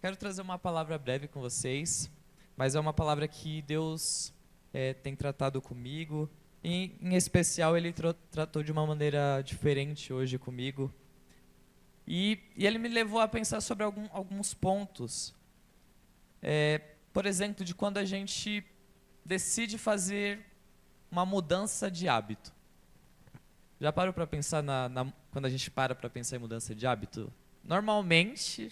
Quero trazer uma palavra breve com vocês, mas é uma palavra que Deus tem tratado comigo. E, em especial, Ele tratou de uma maneira diferente hoje comigo. E Ele me levou a pensar sobre alguns pontos. Por exemplo, de quando a gente decide fazer uma mudança de hábito. Já parou para pensar quando a gente para pensar em mudança de hábito? Normalmente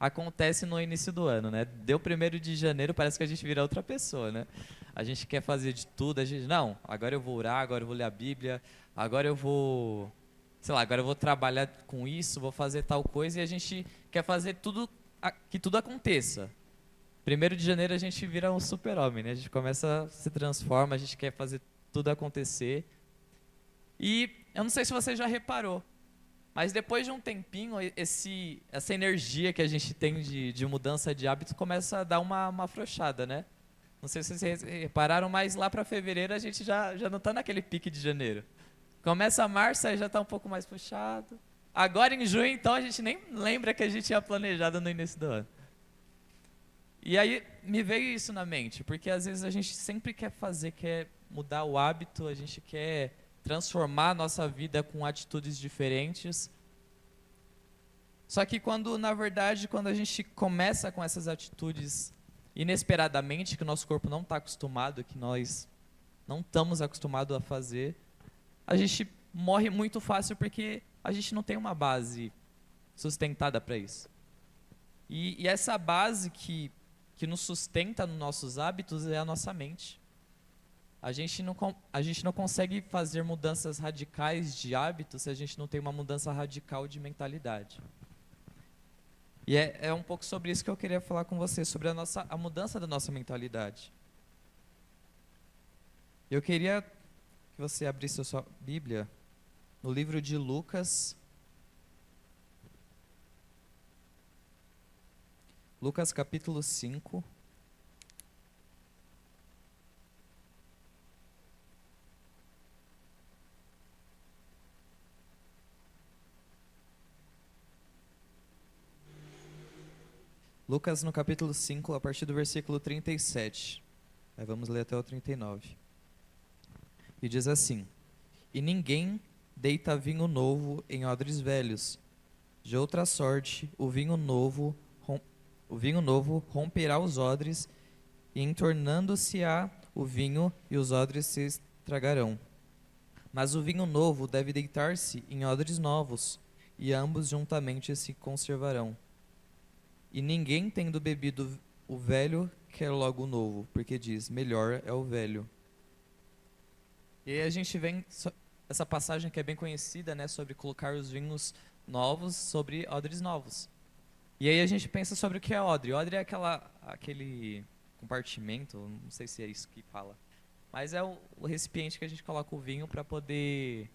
acontece no início do ano, né? Deu 1º de janeiro, parece que a gente vira outra pessoa, né? A gente quer fazer de tudo, a gente, não, agora eu vou orar, agora eu vou ler a Bíblia, agora eu vou, sei lá, agora eu vou trabalhar com isso, vou fazer tal coisa, e a gente quer fazer tudo, que tudo aconteça. 1º de janeiro a gente vira um super-homem, né? A gente começa, se transforma, a gente quer fazer tudo acontecer. E eu não sei se você já reparou, mas depois de um tempinho, essa energia que a gente tem de mudança de hábito começa a dar uma afrouxada, né? Não sei se vocês repararam, mas lá para fevereiro a gente já não está naquele pique de janeiro. Começa março, aí já está um pouco mais puxado. Agora em junho, então, a gente nem lembra que a gente tinha planejado no início do ano. E aí me veio isso na mente, porque às vezes a gente sempre quer mudar o hábito, a gente quer transformar a nossa vida com atitudes diferentes. Só que na verdade, quando a gente começa com essas atitudes inesperadamente, que o nosso corpo não está acostumado, que nós não estamos acostumados a fazer, a gente morre muito fácil porque a gente não tem uma base sustentada para isso. E essa base que nos sustenta nos nossos hábitos é a nossa mente. A gente não consegue fazer mudanças radicais de hábitos se a gente não tem uma mudança radical de mentalidade. E é um pouco sobre isso que eu queria falar com você, sobre a mudança da nossa mentalidade. Eu queria que você abrisse a sua Bíblia no livro de Lucas. Lucas capítulo 5. Lucas no capítulo 5, a partir do versículo 37. Aí vamos ler até o 39. E diz assim: E ninguém deita vinho novo em odres velhos. De outra sorte, o vinho novo romperá os odres, e entornando-se-á o vinho, e os odres se estragarão. Mas o vinho novo deve deitar-se em odres novos, e ambos juntamente se conservarão. E ninguém, tendo bebido o velho, quer logo o novo, porque diz, melhor é o velho. E aí a gente vem, essa passagem que é bem conhecida, né, sobre colocar os vinhos novos sobre odres novos. E aí a gente pensa sobre o que é odre. Odre é aquele compartimento, não sei se é isso que fala, mas é o recipiente que a gente coloca o vinho para poder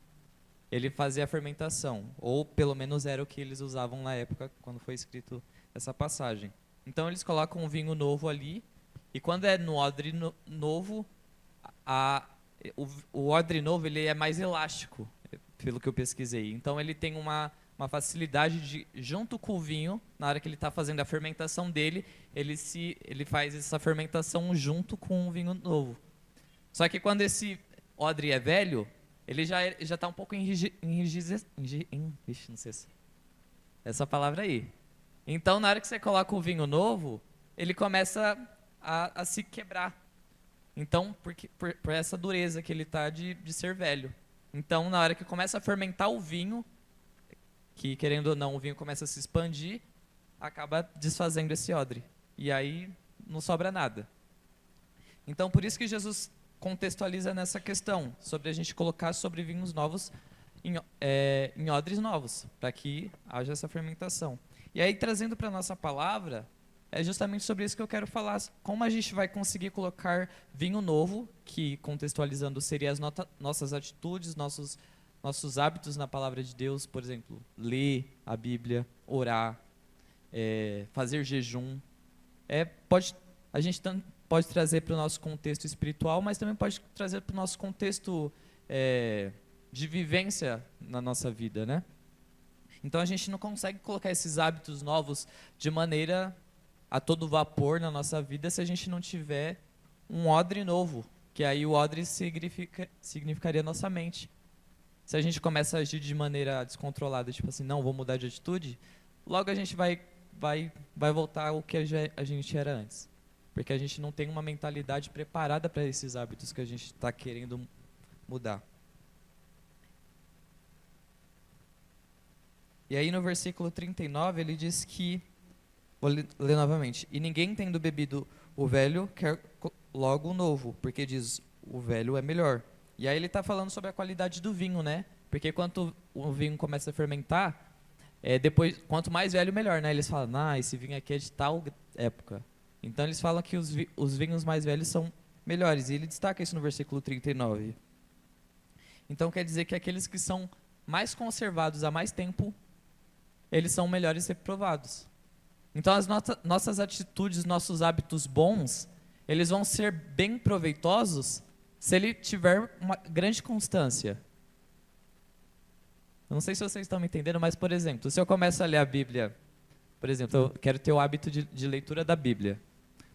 ele fazer a fermentação, ou pelo menos era o que eles usavam na época quando foi escrito essa passagem. Então eles colocam um vinho novo ali, e quando é no odre novo, o odre novo ele é mais elástico, pelo que eu pesquisei. Então ele tem uma facilidade de, junto com o vinho, na hora que ele está fazendo a fermentação dele, ele faz essa fermentação junto com o vinho novo. Só que quando esse odre é velho, ele já está um pouco não sei se essa palavra aí. Então, na hora que você coloca o vinho novo, ele começa a se quebrar. Então, por essa dureza que ele está de ser velho. Então, na hora que começa a fermentar o vinho, que querendo ou não, o vinho começa a se expandir, acaba desfazendo esse odre. E aí não sobra nada. Então, por isso que Jesus contextualiza nessa questão, sobre a gente colocar sobre vinhos novos em odres novos, para que haja essa fermentação. E aí, trazendo para a nossa palavra, é justamente sobre isso que eu quero falar. Como a gente vai conseguir colocar vinho novo, que contextualizando seria as nossas atitudes, nossos hábitos na palavra de Deus, por exemplo, ler a Bíblia, orar, fazer jejum. A gente pode trazer para o nosso contexto espiritual, mas também pode trazer para o nosso contexto de vivência na nossa vida, né? Então a gente não consegue colocar esses hábitos novos de maneira a todo vapor na nossa vida se a gente não tiver um odre novo, que aí o odre significaria nossa mente. Se a gente começa a agir de maneira descontrolada, tipo assim, não, vou mudar de atitude, logo a gente vai voltar ao que a gente era antes. Porque a gente não tem uma mentalidade preparada para esses hábitos que a gente está querendo mudar. E aí no versículo 39 ele diz que, vou ler novamente, e ninguém tendo bebido o velho quer logo o novo, porque diz, o velho é melhor. E aí ele está falando sobre a qualidade do vinho, né? Porque quando o vinho começa a fermentar, depois, quanto mais velho, melhor, né? Eles falam, esse vinho aqui é de tal época. Então eles falam que os vinhos mais velhos são melhores. E ele destaca isso no versículo 39. Então quer dizer que aqueles que são mais conservados há mais tempo, eles são melhores reprovados. Então as nossas atitudes, nossos hábitos bons, eles vão ser bem proveitosos se ele tiver uma grande constância. Eu não sei se vocês estão me entendendo, mas, por exemplo, se eu começo a ler a Bíblia, por exemplo, eu quero ter o hábito de leitura da Bíblia.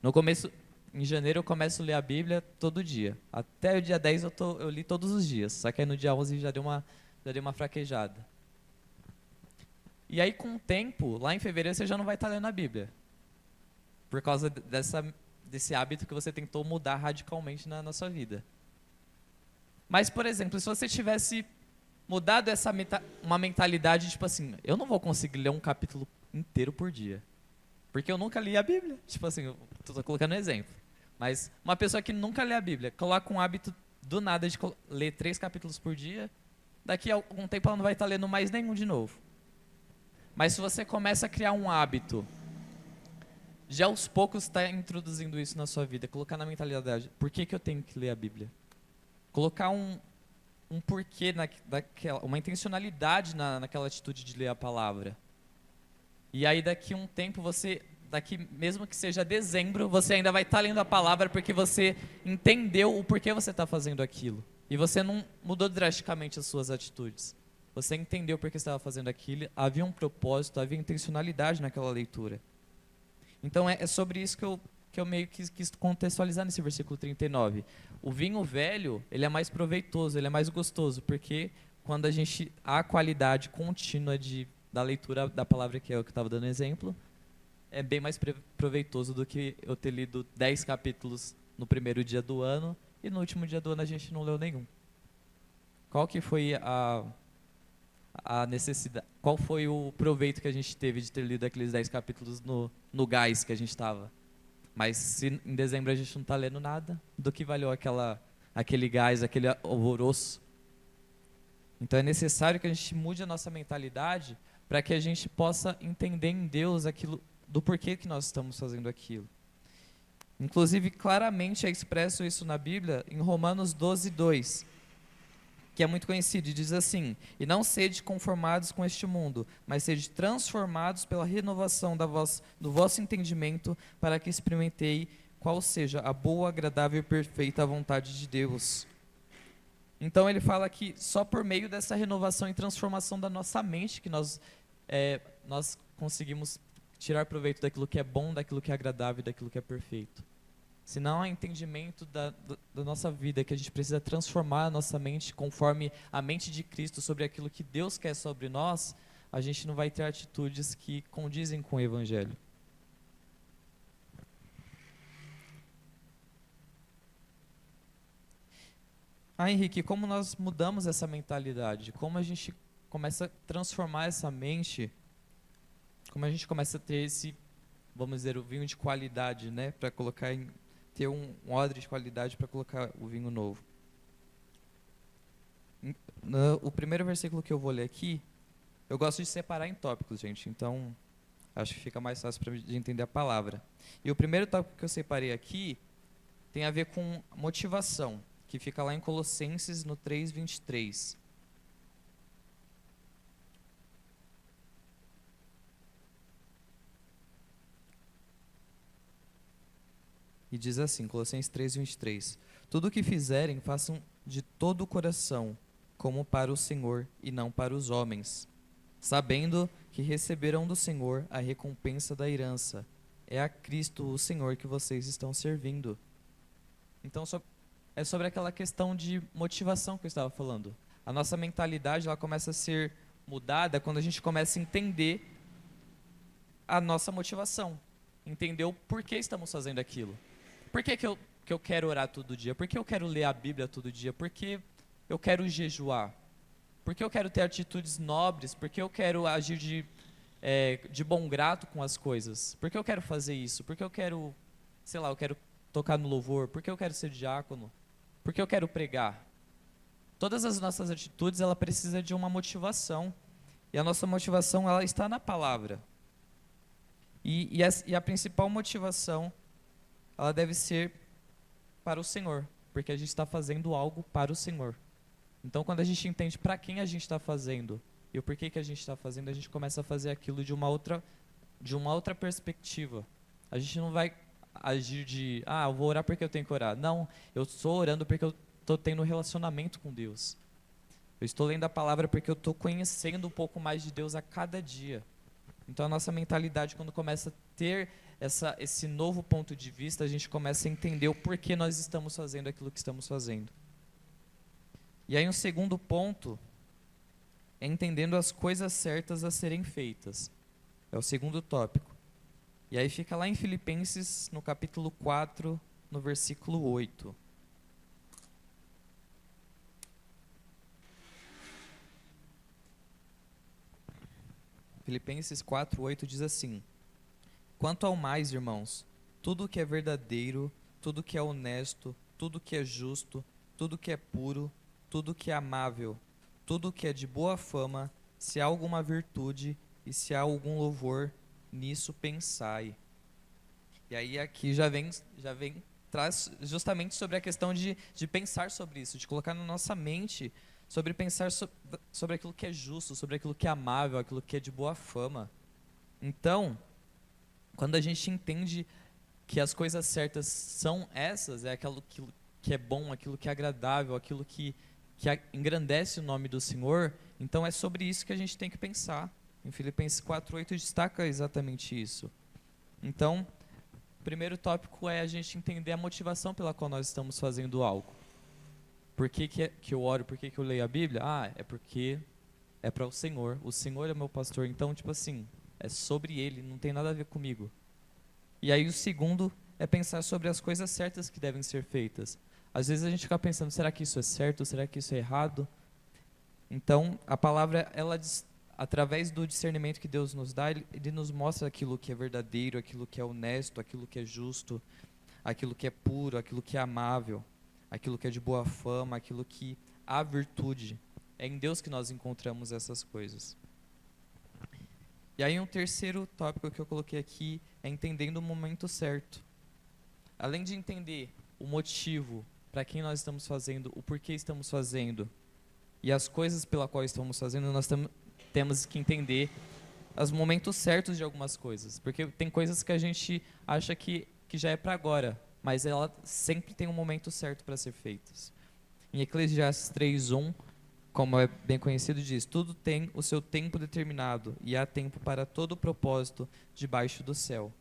No começo, em janeiro, eu começo a ler a Bíblia todo dia. Até o dia 10 eu li todos os dias, só que aí no dia 11 já deu uma fraquejada. E aí, com o tempo, lá em fevereiro, você já não vai estar lendo a Bíblia. Por causa desse hábito que você tentou mudar radicalmente na sua vida. Mas, por exemplo, se você tivesse mudado uma mentalidade, tipo assim, eu não vou conseguir ler um capítulo inteiro por dia. Porque eu nunca li a Bíblia. Tipo assim, eu tô colocando um exemplo. Mas uma pessoa que nunca lê a Bíblia, coloca um hábito do nada de ler 3 capítulos por dia, daqui a algum tempo ela não vai estar lendo mais nenhum de novo. Mas se você começa a criar um hábito, já aos poucos está introduzindo isso na sua vida, colocar na mentalidade, por que eu tenho que ler a Bíblia? Colocar um porquê, uma intencionalidade naquela atitude de ler a palavra. E aí daqui a um tempo mesmo que seja dezembro, você ainda vai estar lendo a palavra porque você entendeu o porquê você está fazendo aquilo. E você não mudou drasticamente as suas atitudes. Você entendeu por que você estava fazendo aquilo, havia um propósito, havia intencionalidade naquela leitura. Então é sobre isso que eu meio que quis contextualizar nesse versículo 39. O vinho velho, ele é mais proveitoso, ele é mais gostoso, porque quando há a qualidade contínua da leitura da palavra, que é o que eu estava dando exemplo, é bem mais proveitoso do que eu ter lido 10 capítulos no primeiro dia do ano e no último dia do ano a gente não leu nenhum. Qual que foi a necessidade, qual foi o proveito que a gente teve de ter lido aqueles 10 capítulos no gás que a gente estava? Mas se em dezembro a gente não está lendo nada, do que valeu aquele gás, aquele alvoroço? Então é necessário que a gente mude a nossa mentalidade para que a gente possa entender em Deus aquilo, do porquê que nós estamos fazendo aquilo. Inclusive, claramente é expresso isso na Bíblia, em Romanos 12, 2, que é muito conhecido, e diz assim, e não sede conformados com este mundo, mas sede transformados pela renovação do vosso entendimento, para que experimentei qual seja a boa, agradável e perfeita vontade de Deus. Então ele fala que só por meio dessa renovação e transformação da nossa mente que nós conseguimos tirar proveito daquilo que é bom, daquilo que é agradável e daquilo que é perfeito. Se não há entendimento da nossa vida, que a gente precisa transformar a nossa mente conforme a mente de Cristo sobre aquilo que Deus quer sobre nós, a gente não vai ter atitudes que condizem com o Evangelho. Henrique, como nós mudamos essa mentalidade? Como a gente começa a transformar essa mente? Como a gente começa a ter esse, vamos dizer, o vinho de qualidade, né? Para colocar ter um odre de qualidade para colocar o vinho novo. O primeiro versículo que eu vou ler aqui, eu gosto de separar em tópicos, gente. Então, acho que fica mais fácil para de entender a palavra. E o primeiro tópico que eu separei aqui tem a ver com motivação, que fica lá em Colossenses, no 3:23. E diz assim, Colossenses 3:23. Tudo o que fizerem, façam de todo o coração, como para o Senhor e não para os homens, sabendo que receberão do Senhor a recompensa da herança, é a Cristo, o Senhor, que vocês estão servindo. Então, é sobre aquela questão de motivação que eu estava falando. A nossa mentalidade ela começa a ser mudada quando a gente começa a entender a nossa motivação. Entender o porquê estamos fazendo aquilo. Por que eu quero orar todo dia? Por que eu quero ler a Bíblia todo dia? Por que eu quero jejuar? Por que eu quero ter atitudes nobres? Por que eu quero agir de bom grado com as coisas? Por que eu quero fazer isso? Por que eu quero, sei lá, eu quero tocar no louvor? Por que eu quero ser diácono? Por que eu quero pregar? Todas as nossas atitudes, ela precisa de uma motivação. E a nossa motivação, ela está na palavra. E a principal motivação, ela deve ser para o Senhor, porque a gente está fazendo algo para o Senhor. Então, quando a gente entende para quem a gente está fazendo e o porquê que a gente está fazendo, a gente começa a fazer aquilo de uma outra perspectiva. A gente não vai agir eu vou orar porque eu tenho que orar. Não, eu estou orando porque eu estou tendo um relacionamento com Deus. Eu estou lendo a palavra porque eu estou conhecendo um pouco mais de Deus a cada dia. Então, a nossa mentalidade, quando começa a ter esse novo ponto de vista, a gente começa a entender o porquê nós estamos fazendo aquilo que estamos fazendo. E aí, um segundo ponto é entendendo as coisas certas a serem feitas. É o segundo tópico. E aí fica lá em Filipenses, no capítulo 4, no versículo 8. Filipenses 4, 8 diz assim: Quanto ao mais, irmãos, tudo que é verdadeiro, tudo que é honesto, tudo que é justo, tudo que é puro, tudo que é amável, tudo que é de boa fama, se há alguma virtude e se há algum louvor, nisso pensai. E aí aqui traz justamente sobre a questão de pensar sobre isso, de colocar na nossa mente, sobre pensar sobre aquilo que é justo, sobre aquilo que é amável, aquilo que é de boa fama. Então, quando a gente entende que as coisas certas são essas, é aquilo que é bom, aquilo que é agradável, aquilo que engrandece o nome do Senhor, então é sobre isso que a gente tem que pensar. Em Filipenses 4:8 destaca exatamente isso. Então, o primeiro tópico é a gente entender a motivação pela qual nós estamos fazendo algo. Por que eu oro, por que eu leio a Bíblia? É porque é para o Senhor. O Senhor é meu pastor, então, tipo assim, é sobre Ele, não tem nada a ver comigo. E aí o segundo é pensar sobre as coisas certas que devem ser feitas. Às vezes a gente fica pensando, será que isso é certo? Será que isso é errado? Então, a palavra, através do discernimento que Deus nos dá, Ele nos mostra aquilo que é verdadeiro, aquilo que é honesto, aquilo que é justo, aquilo que é puro, aquilo que é amável, aquilo que é de boa fama, aquilo que há virtude. É em Deus que nós encontramos essas coisas. E aí um terceiro tópico que eu coloquei aqui é entendendo o momento certo. Além de entender o motivo para quem nós estamos fazendo, o porquê estamos fazendo e as coisas pela qual estamos fazendo, nós temos que entender os momentos certos de algumas coisas. Porque tem coisas que a gente acha que já é para agora, mas ela sempre tem um momento certo para ser feitas. Em Eclesiastes 3:1, como é bem conhecido, diz: tudo tem o seu tempo determinado e há tempo para todo o propósito debaixo do céu.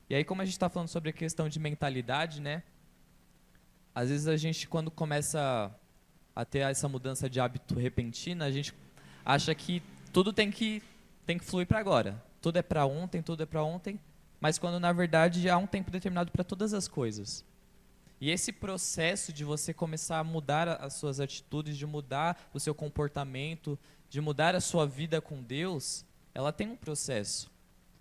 E aí, como a gente está falando sobre a questão de mentalidade, né? Às vezes a gente, quando começa a ter essa mudança de hábito repentina, a gente acha que tudo tem que fluir para agora. Tudo é para ontem, mas quando na verdade há um tempo determinado para todas as coisas. E esse processo de você começar a mudar as suas atitudes, de mudar o seu comportamento, de mudar a sua vida com Deus, ela tem um processo.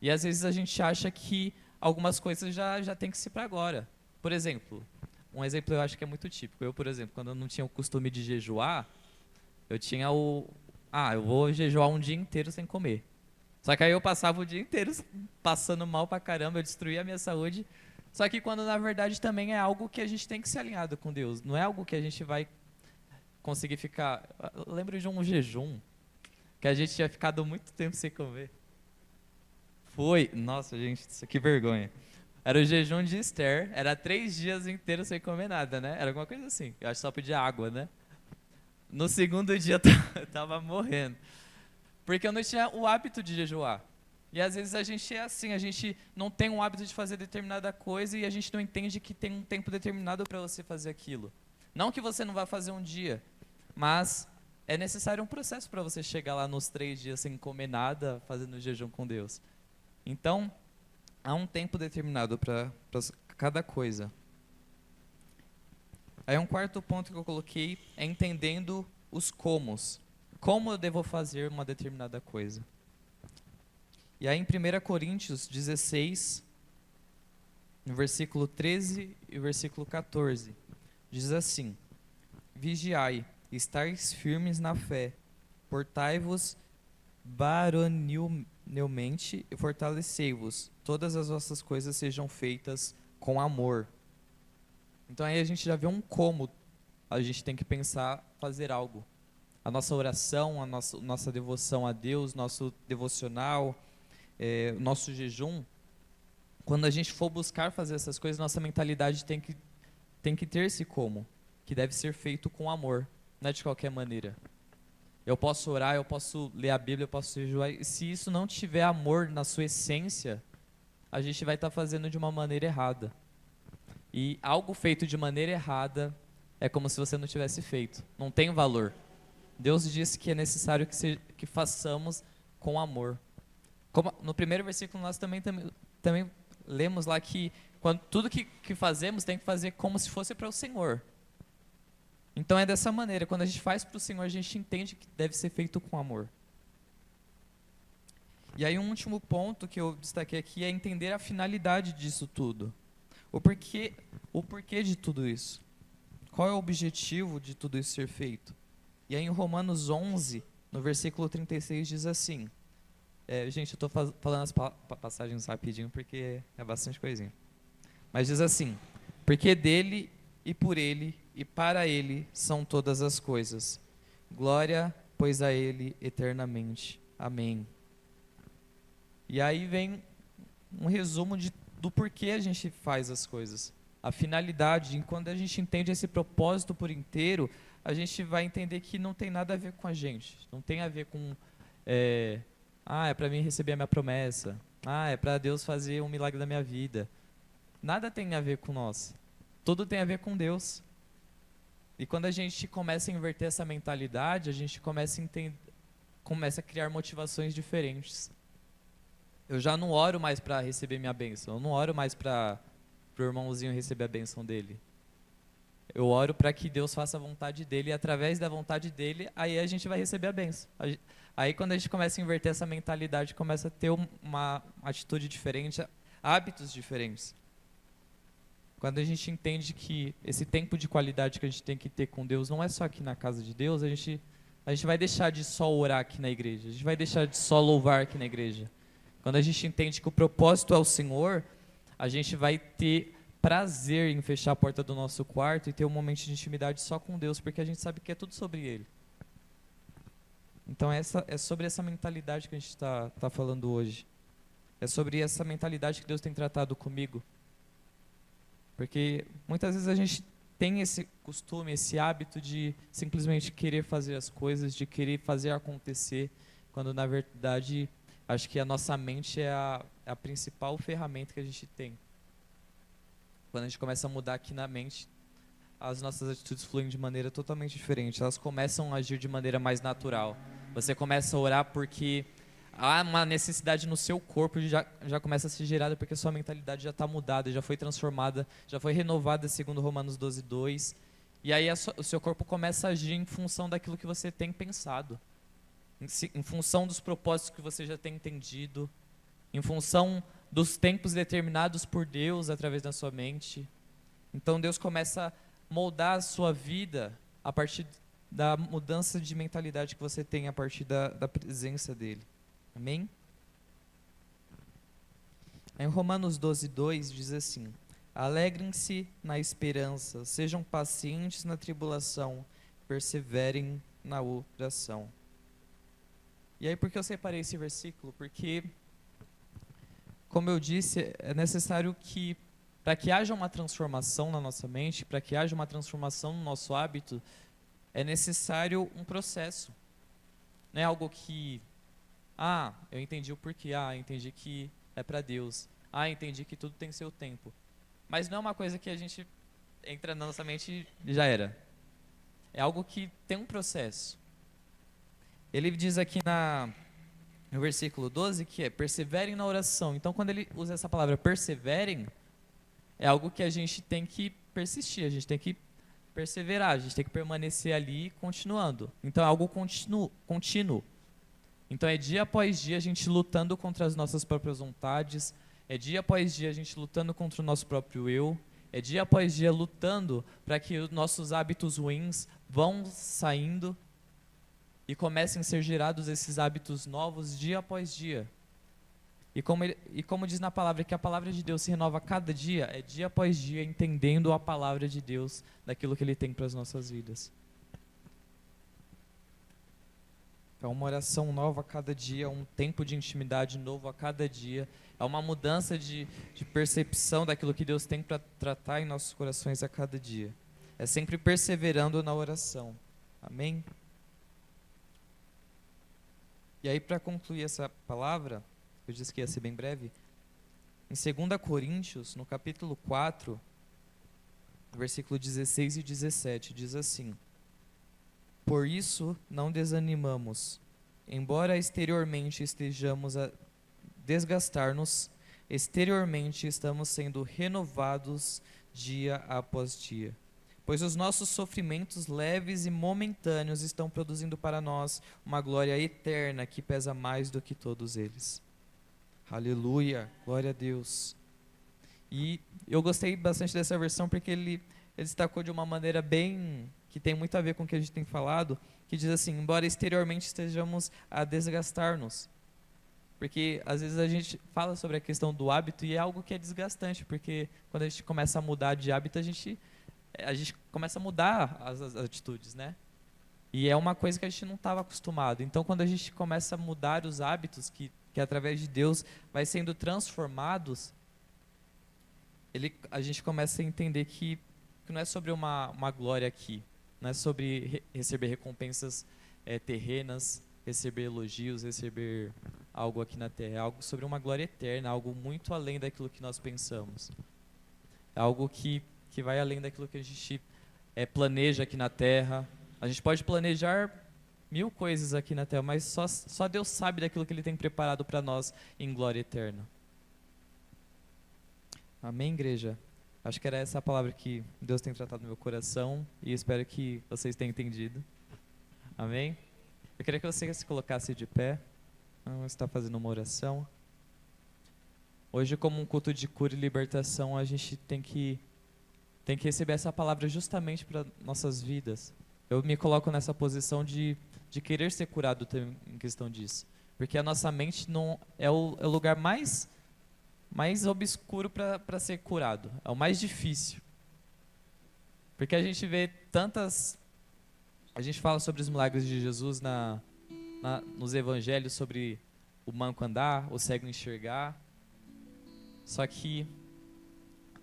E às vezes a gente acha que algumas coisas já tem que ser para agora. Por exemplo, um exemplo eu acho que é muito típico. Eu, por exemplo, quando eu não tinha o costume de jejuar, eu tinha eu vou jejuar um dia inteiro sem comer. Só que aí eu passava o dia inteiro passando mal pra caramba, eu destruía a minha saúde. Só que quando na verdade também é algo que a gente tem que ser alinhado com Deus. Não é algo que a gente vai conseguir ficar... Eu lembro de um jejum que a gente tinha ficado muito tempo sem comer. Nossa, gente, que vergonha. Era o jejum de Esther, era 3 dias inteiros sem comer nada, né? Era alguma coisa assim, eu acho que só podia água, né? No segundo dia eu tava morrendo, porque eu não tinha o hábito de jejuar. E às vezes a gente é assim, a gente não tem um hábito de fazer determinada coisa e a gente não entende que tem um tempo determinado para você fazer aquilo. Não que você não vá fazer um dia, mas é necessário um processo para você chegar lá nos 3 dias sem comer nada, fazendo jejum com Deus. Então, há um tempo determinado para cada coisa. Aí um quarto ponto que eu coloquei é entendendo os comos. Como eu devo fazer uma determinada coisa. E aí em 1 Coríntios 16, no versículo 13 e versículo 14, diz assim: Vigiai, estáis firmes na fé, portai-vos varonilmente e fortalecei-vos, todas as vossas coisas sejam feitas com amor. Então aí a gente já vê um como a gente tem que pensar fazer algo. A nossa oração, a nossa devoção a Deus, nosso devocional, nosso jejum, quando a gente for buscar fazer essas coisas, nossa mentalidade tem que ter esse como, que deve ser feito com amor, não é de qualquer maneira. Eu posso orar, eu posso ler a Bíblia, eu posso jejuar, e se isso não tiver amor na sua essência, a gente vai estar fazendo de uma maneira errada. E algo feito de maneira errada é como se você não tivesse feito, não tem valor. Deus disse que é necessário que façamos com amor. Como no primeiro versículo nós também lemos lá que tudo que fazemos tem que fazer como se fosse para o Senhor. Então é dessa maneira, quando a gente faz para o Senhor, a gente entende que deve ser feito com amor. E aí um último ponto que eu destaquei aqui é entender a finalidade disso tudo. O porquê de tudo isso. Qual é o objetivo de tudo isso ser feito? E aí em Romanos 11, no versículo 36, diz assim, gente, eu estou falando as passagens rapidinho porque é bastante coisinha. Mas diz assim, porque dele e por ele e para ele são todas as coisas. Glória, pois a ele eternamente. Amém. E aí vem um resumo do porquê a gente faz as coisas. A finalidade, e quando a gente entende esse propósito por inteiro, a gente vai entender que não tem nada a ver com a gente. Não tem a ver com, é para mim receber a minha promessa. É para Deus fazer um milagre da minha vida. Nada tem a ver com nós. Tudo tem a ver com Deus. E quando a gente começa a inverter essa mentalidade, a gente começa a criar motivações diferentes. Eu já não oro mais para receber minha bênção. Eu não oro mais para o irmãozinho receber a bênção dele. Eu oro para que Deus faça a vontade dele e através da vontade dele, aí a gente vai receber a bênção. Aí quando a gente começa a inverter essa mentalidade, começa a ter uma atitude diferente, hábitos diferentes. Quando a gente entende que esse tempo de qualidade que a gente tem que ter com Deus não é só aqui na casa de Deus, a gente vai deixar de só orar aqui na igreja, a gente vai deixar de só louvar aqui na igreja. Quando a gente entende que o propósito é o Senhor, a gente vai ter prazer em fechar a porta do nosso quarto e ter um momento de intimidade só com Deus, porque a gente sabe que é tudo sobre Ele. Então é sobre essa mentalidade que a gente está falando hoje. É sobre essa mentalidade que Deus tem tratado comigo. Porque muitas vezes a gente tem esse costume, esse hábito de simplesmente querer fazer as coisas, de querer fazer acontecer, quando na verdade acho que a nossa mente é a principal ferramenta que a gente tem. Quando a gente começa a mudar aqui na mente, as nossas atitudes fluem de maneira totalmente diferente. Elas começam a agir de maneira mais natural. Você começa a orar porque há uma necessidade no seu corpo, já começa a ser gerada porque a sua mentalidade já está mudada, já foi transformada, já foi renovada segundo Romanos 12:2. E aí o seu corpo começa a agir em função daquilo que você tem pensado. Em função dos propósitos que você já tem entendido, em função dos tempos determinados por Deus através da sua mente. Então Deus começa a moldar a sua vida a partir da mudança de mentalidade que você tem a partir da presença dEle. Amém? Em Romanos 12:2 diz assim: alegrem-se na esperança, sejam pacientes na tribulação, perseverem na oração. E aí por que eu separei esse versículo? Porque, como eu disse, é necessário que, para que haja uma transformação na nossa mente, para que haja uma transformação no nosso hábito, é necessário um processo. Não é algo que, Eu entendi o porquê. Eu entendi que é para Deus. Entendi que tudo tem seu tempo. Mas não é uma coisa que a gente entra na nossa mente e já era. É algo que tem um processo. Ele diz aqui no versículo 12 que é perseverem na oração. Então, quando ele usa essa palavra perseverem, é algo que a gente tem que persistir, a gente tem que perseverar, a gente tem que permanecer ali continuando. Então, é algo contínuo. Então, é dia após dia a gente lutando contra as nossas próprias vontades, é dia após dia a gente lutando contra o nosso próprio eu, é dia após dia lutando para que os nossos hábitos ruins vão saindo e comecem a ser gerados esses hábitos novos dia após dia. E como diz na palavra, que a palavra de Deus se renova a cada dia, é dia após dia entendendo a palavra de Deus, daquilo que Ele tem para as nossas vidas. É uma oração nova a cada dia, um tempo de intimidade novo a cada dia, é uma mudança de percepção daquilo que Deus tem para tratar em nossos corações a cada dia. É sempre perseverando na oração. Amém? E aí, para concluir essa palavra, eu disse que ia ser bem breve, em 2 Coríntios, no capítulo 4, versículo 16 e 17, diz assim: por isso não desanimamos, embora exteriormente estejamos a desgastar-nos, exteriormente estamos sendo renovados dia após dia. Pois os nossos sofrimentos leves e momentâneos estão produzindo para nós uma glória eterna que pesa mais do que todos eles. Aleluia, glória a Deus. E eu gostei bastante dessa versão porque ele destacou de uma maneira bem, que tem muito a ver com o que a gente tem falado, que diz assim, embora exteriormente estejamos a desgastar-nos. Porque às vezes a gente fala sobre a questão do hábito e é algo que é desgastante, porque quando a gente começa a mudar de hábito, a gente começa a mudar as atitudes, né? E é uma coisa que a gente não estava acostumado. Então, quando a gente começa a mudar os hábitos, que através de Deus vai sendo transformados, a gente começa a entender que não é sobre uma glória aqui, não é sobre receber recompensas terrenas, receber elogios, receber algo aqui na terra, é algo sobre uma glória eterna, algo muito além daquilo que nós pensamos. É algo que vai além daquilo que a gente planeja aqui na terra. A gente pode planejar 1000 coisas aqui na terra, mas só Deus sabe daquilo que Ele tem preparado para nós em glória eterna. Amém, igreja? Acho que era essa a palavra que Deus tem tratado no meu coração e espero que vocês tenham entendido. Amém? Eu queria que você se colocasse de pé. Vamos estar fazendo uma oração. Hoje, como um culto de cura e libertação, a gente tem que receber essa palavra justamente para nossas vidas. Eu me coloco nessa posição de querer ser curado em questão disso. Porque a nossa mente não é o lugar mais obscuro para ser curado. É o mais difícil. Porque a gente vê a gente fala sobre os milagres de Jesus nos evangelhos, sobre o manco andar, o cego enxergar. Só que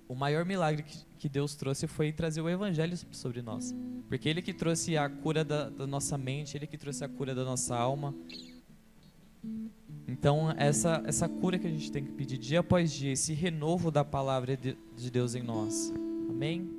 o maior milagre que Deus trouxe foi trazer o evangelho sobre nós. Porque Ele que trouxe a cura da nossa mente, Ele que trouxe a cura da nossa alma. Então, essa cura que a gente tem que pedir dia após dia, esse renovo da palavra de Deus em nós. Amém?